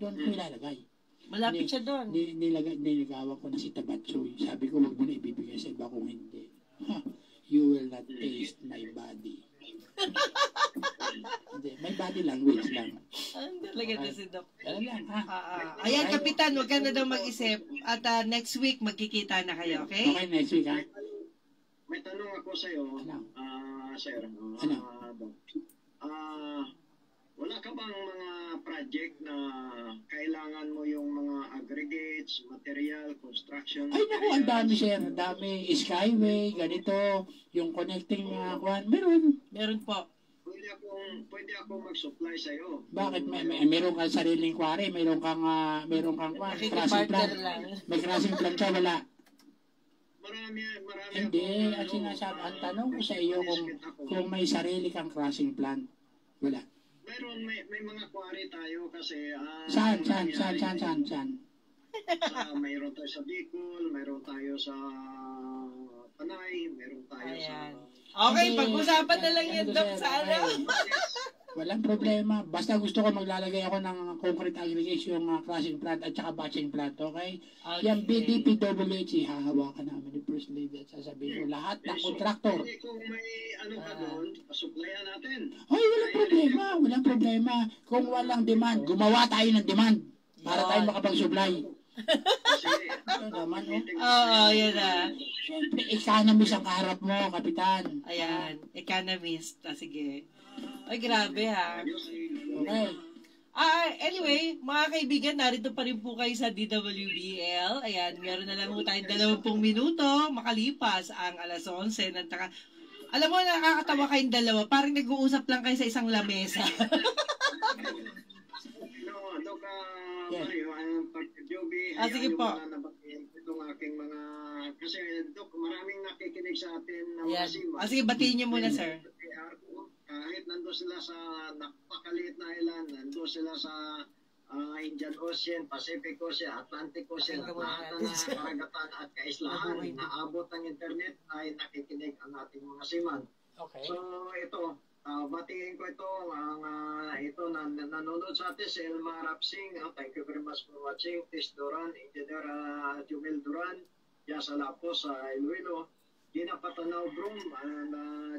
C: Doon ko ilalagay.
A: Malapit siya doon.
C: Niligawan ko na si Tabatsoy. Sabi ko, wag mo na ibibigay sa iba kung hindi. you will not taste my body. Hindi, may body language lang.
A: Ang talaga na si Doc.
C: Alam lang, ha?
A: Ayan, Kapitan, huwag ka na daw mag-isip. At next week, magkikita na kayo, okay?
C: Okay, next week, ha?
B: May tanong ako sa iyo,
C: Ano?
B: sir.
C: Ano?
B: Wala ka bang mga project na kailangan mo yung mga aggregates, material, construction?
C: Ay, naku, ang dami, sir. Ang dami. Skyway, ganito, yung connecting kwan. Meron.
A: Meron po.
B: Pwede akong mag-supply sa iyo.
C: Bakit? Meron kang sariling quarry, meron kang kwan, crossing plan.
A: Nakikipartner lang.
C: May crossing plan ka, wala.
B: Marami
C: Hindi, ang sinasabi, ang tanong ko sa iyo kung may sarili kang crossing plan. Wala.
B: May mga quarry tayo kasi
C: Saan?
B: Mayroon tayo sa Bicol, mayroon tayo sa Panay, mayroon tayo
A: Ayan.
B: sa
A: Okay,
C: Hindi,
A: pag-usapan na lang yan,
C: ano,
A: Doc,
C: sir,
A: sa ano.
C: Walang problema. Basta gusto ko maglalagay ako ng concrete aggregates, yung crossing plant at saka batching plant, okay? Yung BDPWH, hahawakan namin ni First Lady at sasabihin mo lahat ng kontraktor.
B: Kung may ano ka doon, supplyan natin.
C: Ay, walang problema. Kung walang demand, gumawa tayo ng demand para tayo makapag-supply.
B: Kasi
C: Ano naman, oh?
A: Oo, yan na.
C: Siyempre, economist ang kaharap mo, Kapitan.
A: Ayan, economist. Sige. Ay, grabe ha.
C: Okay.
A: Anyway, mga kaibigan, narito pa rin po kayo sa DWBL. Ayan, meron na lang po tayong 20 minuto makalipas ang alas 11 ng taka. Alam mo, nakakatawa kayong dalawa. Parang nag-uusap lang kayo sa isang lamesa.
C: Yes.
B: Mario, Joby,
A: sige po.
B: Itong aking mga, kasi Dok, maraming nakikinig sa atin ng
A: Ayan.
B: mga sima.
A: Sige, batiin niyo muna, sir.
B: Kahit nandun sila sa napakaliit na island, nandun sila sa Indian Ocean, Pacific Ocean, Atlantic Ocean, at lahat na karagatan at kaislahan, naabot ng internet ay nakikinig ang ating mga siman.
C: Okay.
B: So ito, batingin ko ito, ito na nanonood sa atin si Elma Rapsing. Thank you very much for watching. Tis Duran, Engineer Jumel Duran, Yasa Lapos sa Iloilo, Gina Patanaw Brum, and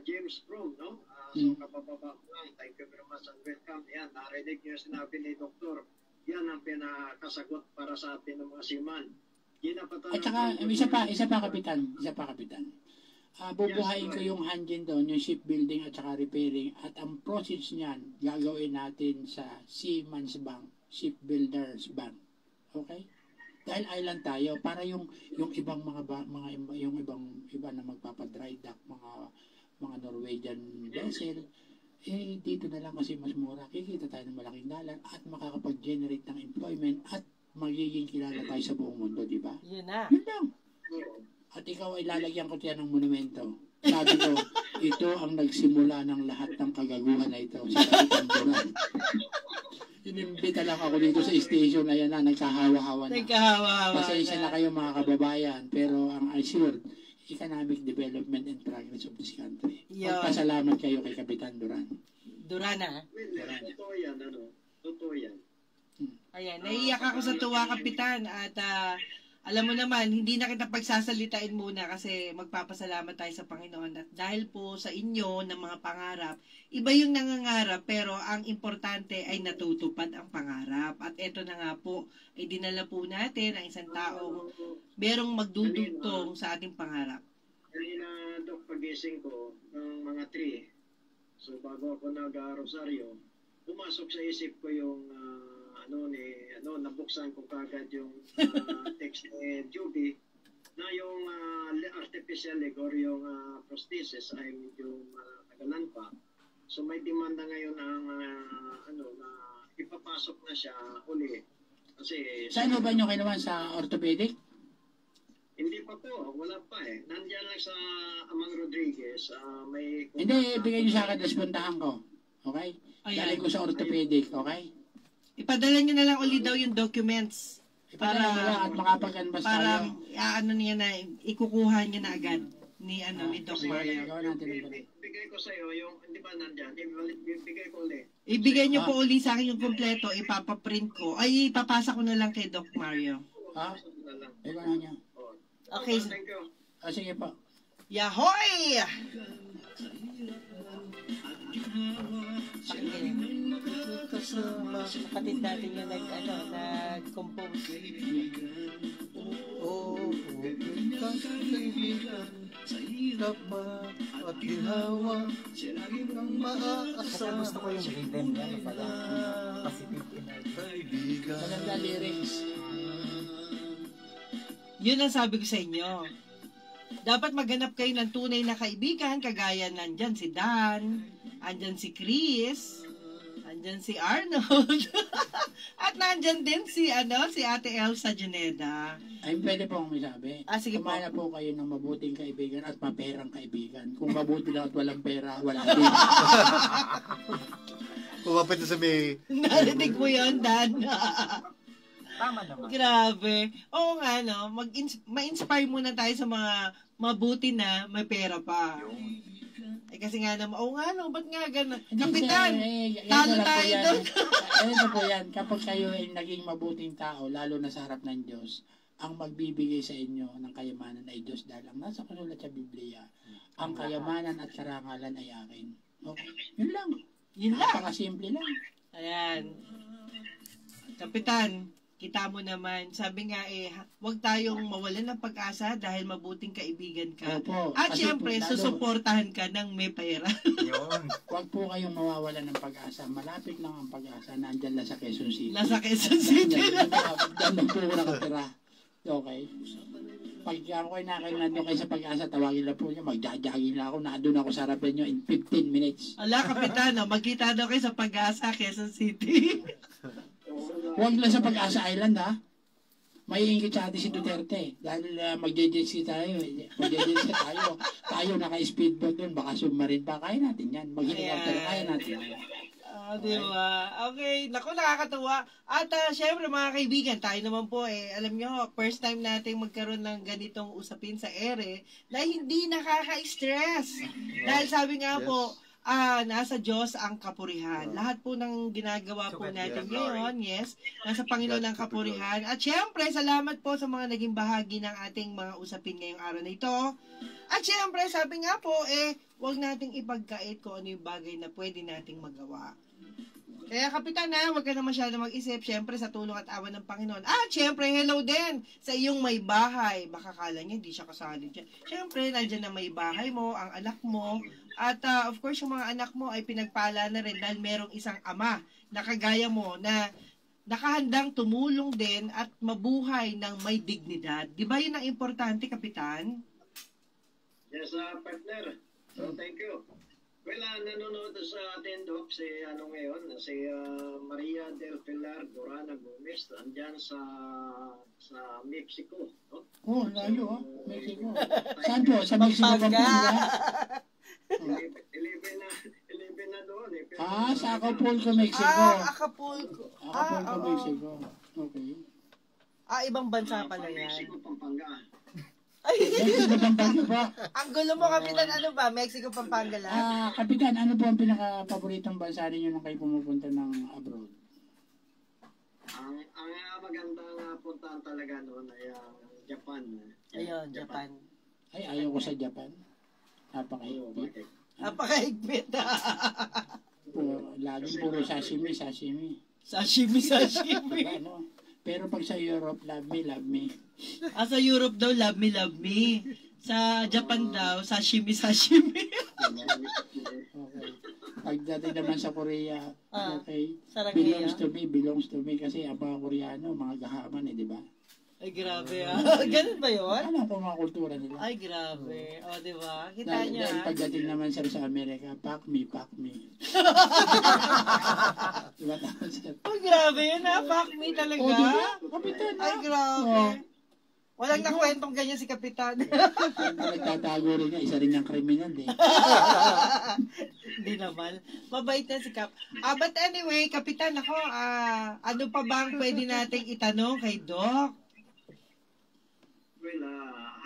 B: James Brum, no? So kapababa ko lang, thank you very much and welcome. Yan, narinig niyo sinabi ni Doktor. Yan ang pinakasagot para sa atin ng mga siman. Gina Patanaw
C: At saka,
B: Brum,
C: isa pa, Kapitan. Bubuhayin ko yung engine doon, yung shipbuilding at saka repairing. At ang process niyan, gagawin natin sa Seaman's Bank, Shipbuilders Bank. Okay? Dahil island tayo, para yung ibang yung iba na magpapa-dry dock, mga Norwegian vessel, dito na lang kasi mas mura. Kikita tayo ng malaking dalan at makakapag-generate ng employment at magiging kilala tayo sa buong mundo, di ba?
A: Yun na.
C: Yun lang. At ikaw ay lalagyan ko tiyan ng monumento. Sabi ko, ito ang nagsimula ng lahat ng kagaguhan na ito. Si Kapitan Duran. Inimbita lang ako dito sa station. Ayan na, nagkahawa-hawa na.
A: Nagkahawa-hawa
C: Pasensya na kayo mga kababayan. Pero ang assured, economic development and progress of this country.
A: Yun.
C: Magpasalamat kayo kay Kapitan Duran.
A: Duran na.
B: Totoo yan, Totoo yan.
A: Ayan, naiiyak ako sa tuwa, Kapitan. At alam mo naman, hindi na kita pagsasalitain muna kasi magpapasalamat tayo sa Panginoon. At dahil po sa inyo ng mga pangarap, iba yung nangangarap pero ang importante ay natutupad ang pangarap. At eto na nga po, ay dinala po natin ang isang taong merong magdudugtong sa ating pangarap.
B: Kanina, Dok, pagising ko ng mga 3. So bago ako nag-rosaryo, pumasok sa isip ko yung nabuksan ko kagad yung text ni Juby na yung artificial leg or yung prosthesis ay medyo tagalan pa. So may demand na ngayon ang na ipapasok na siya uli. Kasi
C: Saan ba nyo kinuha? Sa orthopedic?
B: hindi pa po, wala pa eh. Nandiyan lang sa Amang Rodriguez, may
C: Hindi, ibigay nyo sa akin, naspuntahan ko. Okay?
A: Ayan.
C: Dali ko sa orthopedic, okay?
A: Ipadala niyo na lang uli daw yung documents
C: Para at makapag-canvas
A: para
C: tayo.
A: niya na ikukuha niya na agad ni ni Doc
B: kasi
A: Mario.
C: Gawin natin yung ganun.
B: bigay ko sa iyo yung hindi ba nandiyan, ibigay ko ulit.
A: Ibigay niyo po uli sa akin yung kompleto, ipapaprint ko. Ay, ipapasa ko na lang kay Doc Mario.
C: Ha?
B: Na lang.
C: Ikaw na niya.
A: Okay.
B: Thank you.
C: Sige po.
A: Yahoy! Pakinggan.
D: Ito sa mga kapatid natin yung nag-compose. Oo, kaibigan, sa hirap ba at ginawa, laging ang maaasa.
E: Gusto ko yung rhythm niya, pala. Pacific Energy.
D: Kaibigan.
C: Maganda lyrics.
A: Yun ang sabi ko sa inyo. Dapat maghanap kayo ng tunay na kaibigan, kagaya nandyan si Dan, andyan si Chris, andyan si Arnold, at nandyan din si Ate Elsa Juneda.
C: Ay, pwede po akong masabi.
A: Sige po.
C: Kumana po kayo ng mabuting kaibigan at maperang kaibigan. Kung mabuti lang at walang pera, wala din.
D: Pumapit na sa may...
A: Narinig mo yun, Dan?
E: Tama naman.
A: Grabe. Oo nga, no? Ma-inspire muna tayo sa mga mabuti na may pera pa. Kasi nga naman, ba't nga gano'n? Kapitan, talo tayo doon.
C: Ganito po yan, kapag kayo ay naging mabuting tao, lalo na sa harap ng Diyos, ang magbibigay sa inyo ng kayamanan ay Diyos dahil ang nasa kanulat sa Biblia, ang kayamanan at karangalan ay akin. Okay? Yun lang.
A: Yun lang.
C: Napakasimple lang.
A: Ayan. Kapitan, kita mo naman, sabi nga huwag tayong mawalan ng pag-asa dahil mabuting kaibigan ka.
C: Opo.
A: At
C: Kasi
A: syempre,
C: lalo-
A: susuportahan ka ng may pera.
E: Yun.
C: Huwag po kayong mawawalan ng pag-asa. Malapit lang ang pag-asa. Nandyan lang sa Quezon City.
A: Nasa Quezon City.
C: Diyan lang po ako nakatira. Okay? Pag ako ay nandun kayo sa pag-asa, tawagin lang po niyo. Magja-jogging lang ako. Nandun ako sa harapan niyo in 15 minutes.
A: Ala, Kapitan, magkita daw kayo sa Pag-asa, Quezon City.
C: Huwag lang sa Pag-asa Island, ha? May ingit sa atin si Duterte. Dahil magje-jetski tayo. Magje-jetski tayo. Tayo naka-speedboat doon. Baka submarine pa. Kaya natin yan. Mag-helicopter. Kaya natin yan.
A: Di ba? Okay. Naku, nakakatuwa. At syempre mga kaibigan, tayo naman po alam nyo, first time nating magkaroon ng ganitong usapin sa ere na hindi nakaka-stress. Dahil sabi nga po, nasa Diyos ang kapurihan. Lahat po ng ginagawa po natin ngayon, yes, nasa Panginoon ang kapurihan. At syempre, salamat po sa mga naging bahagi ng ating mga usapin ngayong araw na ito. At syempre, sabi nga po, huwag nating ipagkait kung ano yung bagay na pwede nating magawa. Kaya Kapitan, huwag ka na masyado mag-isip, syempre sa tulong at awa ng Panginoon. At syempre, hello din sa iyong may bahay. Baka kala niya, hindi siya kasali dyan. Syempre, nandiyan na may bahay mo, ang anak mo. At of course, yung mga anak mo ay pinagpala na rin dahil merong isang ama na kagaya mo na nakahandang tumulong din at mabuhay ng may dignidad. Di ba yun ang importante, Kapitan?
B: Yes, partner. So, thank you. Well, nanonood sa atin, Doc, si Maria del Pilar Dorana Gomez, andyan sa Mexico. No?
C: Oh, layo, ha? Mexico. Saan po? Sa Mexico, Pampanga?
B: 11 na doon.
C: Sa Acapulco, Mexico.
A: Acapulco.
C: Acapulco, Mexico. Okay.
A: Ibang bansa pala yan.
B: Mexico, Pampanga.
C: Mexico, Pampanga ba?
A: Ang gulo mo, Kapitan, ano ba? Mexico, Pampanga lang?
C: Kapitan, ano po ang pinaka-paboritong bansa ninyo nung kayo pumupunta ng abroad?
B: Ang magandang puntahan talaga noon ay Japan.
A: Ayun, Japan.
C: Ay, ayaw ko sa Japan. Napakahigpit.
A: Napakahigpit.
C: Laging puro sashimi.
A: Sashimi.
C: Diba, no? Pero pag sa Europe, love me, love me.
A: Sa Europe daw, love me, love me. Sa Japan daw, sashimi.
C: Okay. Pagdating naman sa Korea, okay, belongs to me kasi ang mga Koreano, mga gahaman di ba?
A: Ay, grabe Ganun ba yun?
C: Alam ko mga kultura nila.
A: Ay, grabe. Di ba? Kita niya.
C: Dahil pagdating naman sir sa Amerika, pack me. Diba tama sir?
A: Grabe yun Fuck me talaga.
C: Diba? Kapitan
A: Ay, grabe. Walang nakwentong ganyan si Kapitan.
C: Nagtatago rin niya, isa rin niyang kriminal
A: Hindi naman. Mabait na si Kap. But anyway, Kapitan, ano pa bang pwede nating itanong kay Doc?
B: Well,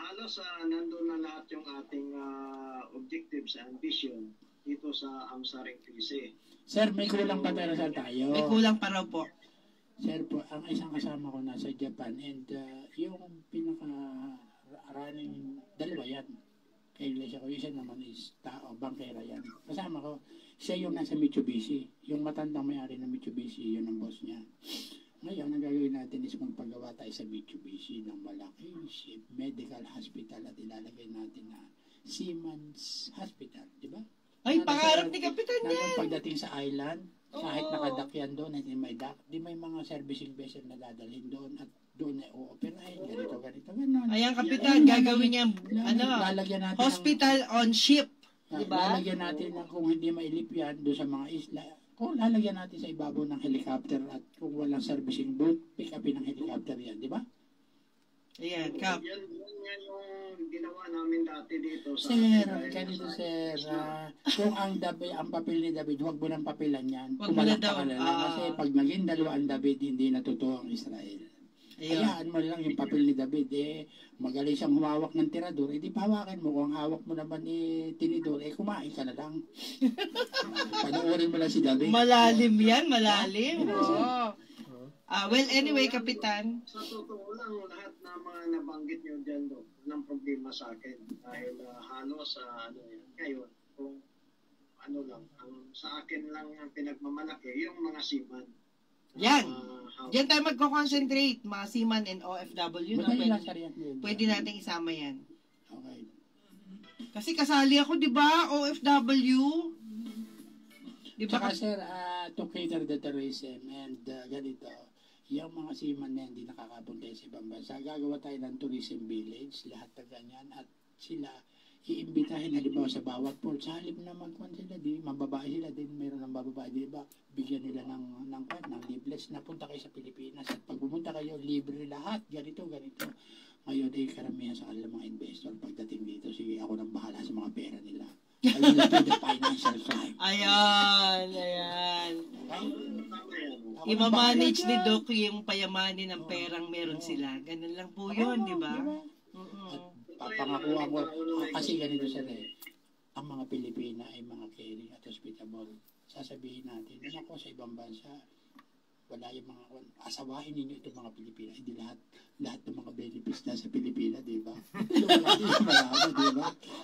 B: halos nandun na lahat yung ating objectives and vision dito sa Amsaring PC.
C: Sir, may kulang pa tayo.
A: May kulang pa raw po.
C: Sir po, ang isang kasama ko nasa Japan and yung pinaka-running, dalawa yan. kaiglesia ko. Isa naman is tao, bangkera yan. Kasama ko, siya yung nasa Mitsubishi. Yung matandang may-ari ng Mitsubishi, yun ang boss niya. Ngayon, ang gagawin natin is magpagawa tayo sa Mitsubishi ng malaking ship, medical hospital at ilalagay natin na Siemens Hospital, di ba?
A: Ay, pangarap ni Kapitan yan.
C: Pagdating sa island, kahit
A: Oo.
C: nakadakyan doon, hindi may dock, di may mga servicing vessel na dadalhin doon at doon ay o-operahin, ganito, gano'n.
A: Ayan, Kapitan, gagawin niya,
C: Lalagyan natin
A: hospital on ship.
C: ng,
A: diba?
C: lalagyan natin ng kung hindi mailip yan doon sa mga isla, kung lalagyan natin sa ibabaw ng helicopter at kung walang servicing boat, pick upin ng helicopter yan, di ba?
A: Ayan, Kap.
B: Yan yung ginawa namin dati dito sa
C: Sir, ganito sir, kung ang papel ni David, huwag mo nang papilan yan.
A: Huwag mo na
C: Kumalak
A: daw.
C: ka na lang. Kasi pag naging dalawa ang David, hindi natutuwa ang Israel.
A: Ayun.
C: Hayaan mo lang yung papel ni David, magaling siyang humawak ng tirador, di pahawakin mo. Kung hawak mo naman tinidor, kumain ka na lang. Panoorin mo lang si David.
A: Malalim yan, malalim. Oo. Well, anyway, Kapitan.
B: Sa totoo lang, lahat na mga nabanggit nyo dyan, walang problema sa akin. Dahil halos ano yan. Ngayon, kung ano lang, ang sa akin lang ang pinagmamalaki, yung mga seaman.
A: Yan. Diyan tayo magko-concentrate, mga seaman and OFW. No?
C: Madali lang, sir, yan.
A: Pwede natin isama yan.
C: Okay.
A: Kasi kasali ako, di ba? OFW. Di ba?
C: Tsaka sir, to cater the tourism and ganito, yung mga seaman na hindi nakakapunta sa ibang bansa, gagawa tayo ng tourism village, lahat na ganyan, at sila iimbitahin halimbawa sa bawat port. Sa halip na magkuhan sila, di mababae sila din, mayroon ng bababae, di ba? Bigyan nila ng leaflets na punta kayo sa Pilipinas. At pag pumunta kayo, libre lahat, ganito. Ngayon ay karamihan sa kanila mga investor. Pagdating dito, sige, ako nang bahala sa mga pera nila. Ayun na the financial crime.
A: Ayan.
C: Okay?
A: Imamanage ni Doc yung payamanin ng perang meron sila. Ganun lang po yun, di ba?
C: At papangakuha ko, kasi ganito sila ang mga Pilipina ay mga caring at hospitable. Sasabihin natin, ako sa ibang bansa, wala yung mga, asawahin ninyo itong mga Pilipina, hindi lahat ng mga benefits na sa Pilipina, di ba?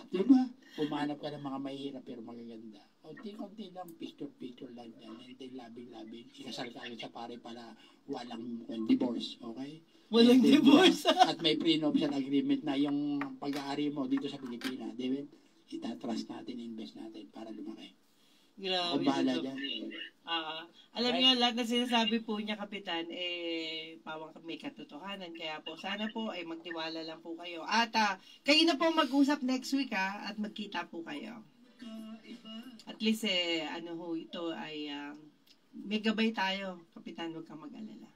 C: Di ba? Pumanap ka ng mga mahihirap pero magaganda. Konti-konti lang, picture lang yan, hindi labing-labing. Ikasal ka agad sa pare para walang divorce, okay?
A: Walang divorce.
C: At may prenuptial agreement na yung pag-aari mo dito sa Pilipinas, David, itatrust natin, invest natin para lumaki.
A: Grabe.
C: Bahala dyan.
A: Alam niyo, lahat na sinasabi po niya, Kapitan, pawang may katotohanan. Kaya po, sana po ay magtiwala lang po kayo. At kayo na po mag-usap next week at magkita po kayo. At least, ito ay may gabay tayo. Kapitan, huwag kang mag-alala.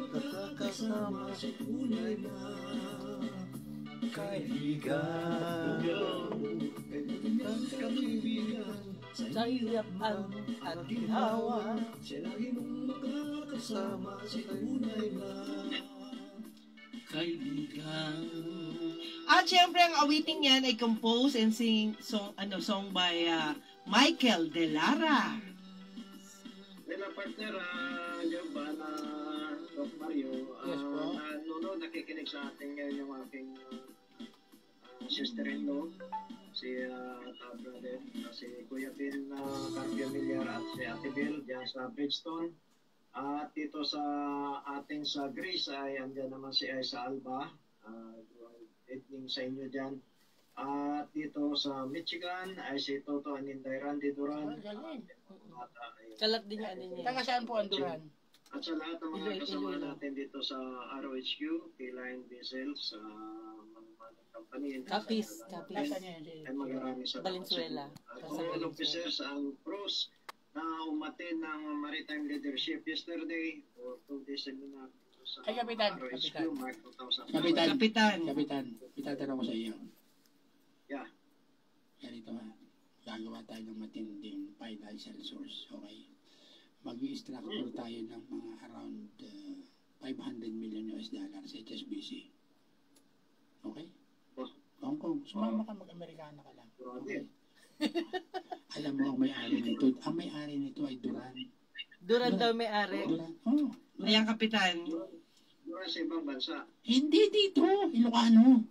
D: Nakakasama sa kulay na kaibigan. Sa hirap at ginhawa, siya lagi mong makakasama sa tunay na kaibigan.
A: At syempre, ang awiting yan ay composed and song by Michael De Lara.
B: Bilang partner, Job, na Doc Mario,
C: Yes po.
B: nakikinig sa ating ngayon yung aking sister-in-law, si brother, si Kuya Bill Carpio Villar at si Ate Bill diyan sa Bridgestone. At dito sa ating sa Greece ay andyan naman si Aisa Alba. Evening sa inyo dyan. At dito sa Michigan ay si Toto Aninday Randy Duran.
A: Kalat din yan niya.
C: Taga saan po ang Duran?
B: At sa lahat ng mga kasama natin dito sa ROHQ, K-Line Diesel, sa mga company.
A: Kapis.
B: Ay maraming sa
A: Valenzuela.
B: At all officers ang pros na umatin ng Maritime Leadership yesterday or 2 days seminar sa
C: Ay, Kapitan.
B: ROHQ, March 2000.
C: Kapitan, itatanong ko sa iyo.
B: Yeah.
C: Ganito gagawa tayo ng matinding financial source, okay? Mag-i-structure tayo ng mga around $500 million sa HSBC. Okay? Hong Kong, sumama ka, mag-Amerikana ka lang. Okay? Alam mo, ang may-ari nito ay Duran.
A: Duran daw may-ari.
C: Duran. Oh.
A: Ayan, Kapitan.
B: Mura sa ibang bansa.
C: Hindi dito, Ilocano.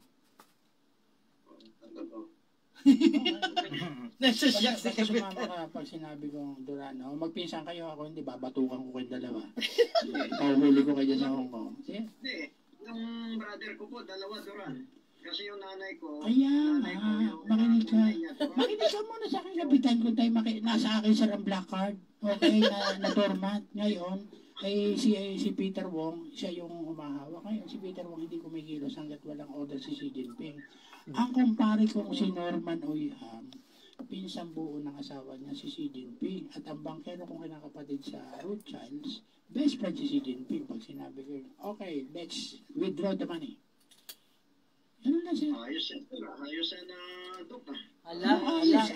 B: Ano to?
A: Nasa shock si
C: Basta sumama
A: Kapitan.
C: ka pag sinabi kong Durano, magpinsan kayo ako, hindi babatukan ko kayong dalawa. Pauhuli ko kayo sa Hong Kong. Sige.
B: Hindi. Yung brother ko po, dalawa Duran. Kasi yung nanay ko,
C: Kaya
B: nanay ko yung
C: makinig ka.
B: nanay niya, Duran.
C: Makinig ka muna sa akin, Kapitan, kung tayo nasa akin sa black card. Okay, na dormant. Ngayon, si Peter Wong, siya yung humahawak. Ngayon, si Peter Wong hindi kumikilos hanggat walang order si Xi Jinping. Ang kumpare kong si Norman Oyham, pinsang buo ng asawa niya si Xi Jinping. At ang bangkero kong kinakapatid sa Rothschilds, best friend si Xi Jinping. Pag sinabi ko, okay, let's withdraw the money. Ano na siya?
B: Ayos yan, ayos yan na Dok.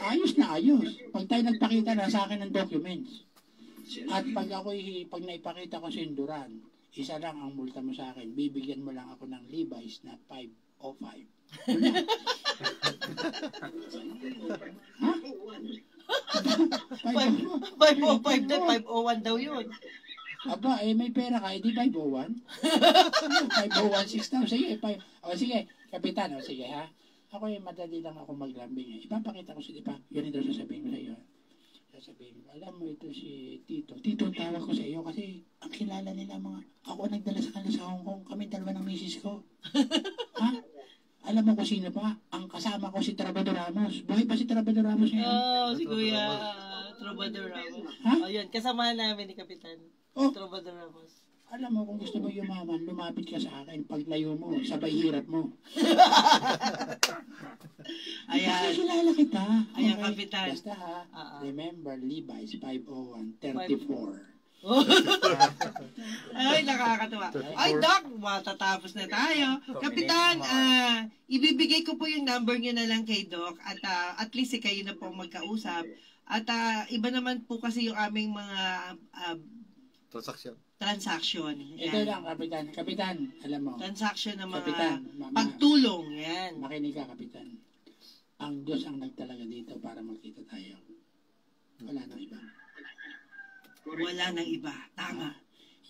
C: Ayos na ayos. Pag tayo nagpakita na sa akin ng documents. At pag naipakita ko sa Duran, isa lang ang multa mo sa akin. Bibigyan mo lang ako ng Levi's na 505. Wala. Ha?
A: 505 na, 501 daw yun.
C: Aba, may pera ka, edi 501. 501, 6 daw. Sige, sige, Kapitan, sige ha. Ako madali lang ako maglambing. Ipapakita ko sa iba. Yun daw sasabihin ko sa iyo. Sasabihin ko, alam mo ito si Tito. Tito ang tawag ko sa iyo kasi ang kilala nila mga, ako ang nagdala sa kanila sa Hong Kong. Kami dalawa ng misis ko. Ha? Alam mo kung sino pa? Ang kasama ko si Trabador Ramos. Buhay pa si Trabador Ramos ngayon.
A: Si Kuya Trobador Ramos.
C: Ha?
A: Ayun, kasama namin ni Kapitan.
C: Oh.
A: Trobador Ramos.
C: Alam mo, kung gusto mo yumaman, lumapit ka sa akin. Paglayo mo, sabay hirap mo.
A: Ayan.
C: Kilala kita.
A: Ayan, Kapitan.
C: Basta ha,
A: Ah.
C: remember, Levi's 501, 34.
A: Ay, nakakatuwa. Ay, Doc, matatapos na tayo. Kapitan, ibibigay ko po yung number niyo na lang kay Doc at least kayo na po magkausap. At iba naman po kasi yung aming mga transaction.
C: Ito lang, Kapitan. Kapitan, alam mo.
A: Transaction ng mga
C: Kapitan,
A: pagtulong. Yan.
C: makinig ka, Kapitan. Ang Diyos ang nagtalaga dito para magkita tayo. Wala nang iba.
A: Wala nang iba. Tama.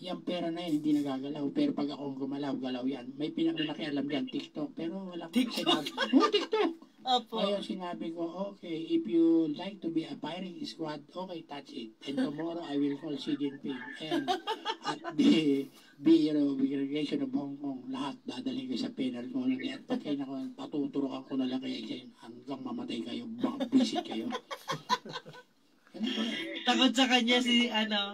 C: Yung pera na yan, hindi nagagalaw. Pero pag ako gumalaw, galaw yan. May pinakinakialam dyan, TikTok. Pero wala ko
A: TikTok?
C: TikTok!
A: Opo.
C: Ngayon sinabi ko, okay, if you like to be a firing squad, okay, touch it. And tomorrow I will call Xi Jinping. And at the Bureau of Immigration of Hong Kong, lahat dadalhin ko sa penal colony. At pag kayo patuturokan ko na lang kayo hanggang mamatay kayo, baka visit kayo.
A: Takot sa kanya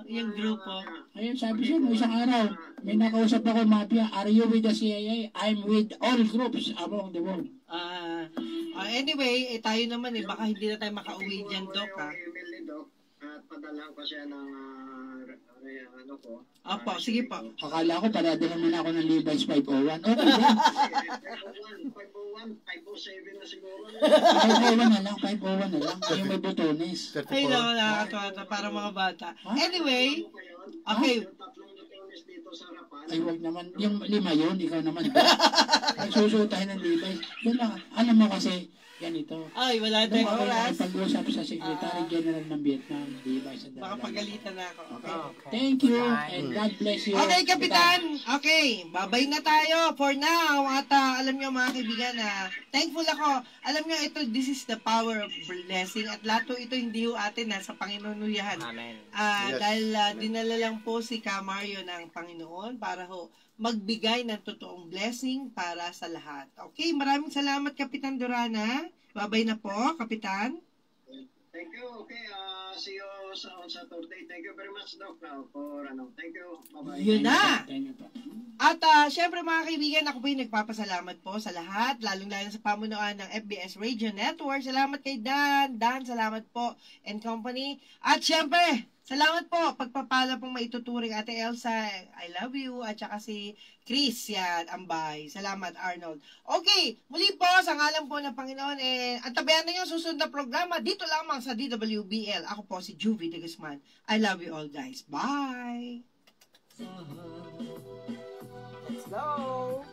A: yung grupo.
C: Ayun, sabi siya, no, isang araw, may nakausap ako, mafia, are you with the CIA? I'm with all groups among the world.
A: Anyway, tayo naman baka hindi na tayo makauwi dyan, Doc, ha?
B: Email ni Doc at padala ko siya ng ano ko.
A: Opo, sige po.
C: Akala ko, paradala mo na ako ng Levi's 501. Okay,
B: 501, 507 na siguro.
C: 501 na lang, 501 na lang. Kayo may botones.
A: Ay, nakakatawa para mga bata. Anyway, okay.
B: Yung tatlong botones dito sa harapan.
C: Ay, wag naman. Yung 5 yun, ikaw naman. Nagsusuot tayo ng Levi's. Yun lang. Alam mo kasi, ganito.
A: Ay, wala tayong
C: Nung
A: oras.
C: pag-usap sa Secretary General ng Vietnam, Levi's at
A: Baka pagalitan na ako. Okay.
C: Thank you and God bless you.
A: Okay, Kapitan. Okay, babay na tayo for now. At alam nyo mga kaibigan thankful ako. Alam nyo, this is the power of blessing. At lahat ito hindi ho atin nasa Panginoon yan.
E: Amen.
A: Dahil dinala lang po si Ka Mario ng Panginoon para ho magbigay ng totoong blessing para sa lahat. Okay, maraming salamat Kapitan Durana. Babay na po, Kapitan.
B: Thank you. Okay, see you on Saturday. Thank you very much, Doc, for thank you. Bye-bye.
A: Yun na.
C: Thank you po.
A: At syempre mga kaibigan, ako po yung nagpapasalamat po sa lahat, lalong-lalo sa pamunuan ng FBS Radio Network. Salamat kay Dan. Dan, salamat po and company. At syempre, salamat po, pagpapala pong maituturing Ate Elsa, I love you, at saka si Chris, yan, Ambay. Salamat, Arnold. Okay, muli po, sa ngalan po ng Panginoon, antabayan na yung susunod na programa, dito lamang sa DWBL. Ako po si Juvie de Guzman. I love you all, guys. Bye!
E: Let's go!